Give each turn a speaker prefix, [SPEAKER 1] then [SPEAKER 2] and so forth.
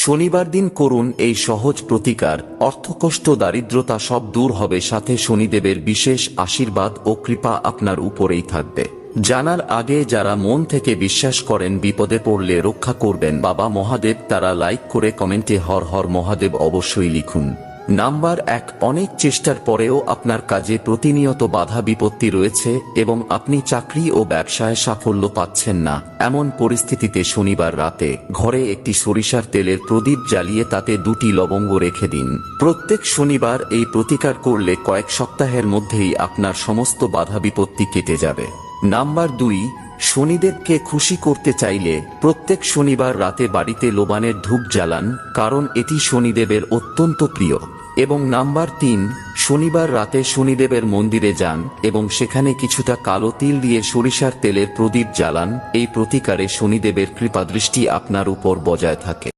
[SPEAKER 1] শনিবার দিন করুন এই সহজ প্রতিকার, অর্থকষ্ট দারিদ্রতা সব দূর হবে, সাথে শনিদেবের বিশেষ আশীর্বাদ ও কৃপা আপনার উপরেই থাকবে। জানার আগে যারা মন থেকে বিশ্বাস করেন বিপদে পড়লে রক্ষা করবেন বাবা মহাদেব, তারা লাইক করে কমেন্টে হর হর মহাদেব অবশ্যই লিখুন। নাম্বার 1, অনেক চেষ্টার পরেও আপনার কাজে প্রতিনিয়ত বাধা বিপত্তি রয়েছে এবং আপনি চাকরি ও ব্যবসায় সাফল্য পাচ্ছেন না। এমন পরিস্থিতিতে শনিবার রাতে ঘরে একটি সরিষার তেলের প্রদীপ জ্বালিয়ে তাতে 2টি লবঙ্গ রেখে দিন। প্রত্যেক শনিবার এই প্রতিকার করলে কয়েক সপ্তাহের মধ্যেই আপনার সমস্ত বাধা বিপত্তি কেটে যাবে। নাম্বার 2, শনিদেবকে খুশি করতে চাইলে প্রত্যেক শনিবার রাতে বাড়িতে লোবানের ধূপ জ্বালান, কারণ এটি শনিদেবের অত্যন্ত প্রিয়। এবং নাম্বার 3, শনিবার রাতে শনিদেবের মন্দিরে যান এবং সেখানে কিছুটা কালো তিল দিয়ে সরিষার তেলের প্রদীপ জ্বালান। এই প্রতিকারে শনিদেবের কৃপাদৃষ্টি আপনার উপর বজায় থাকে।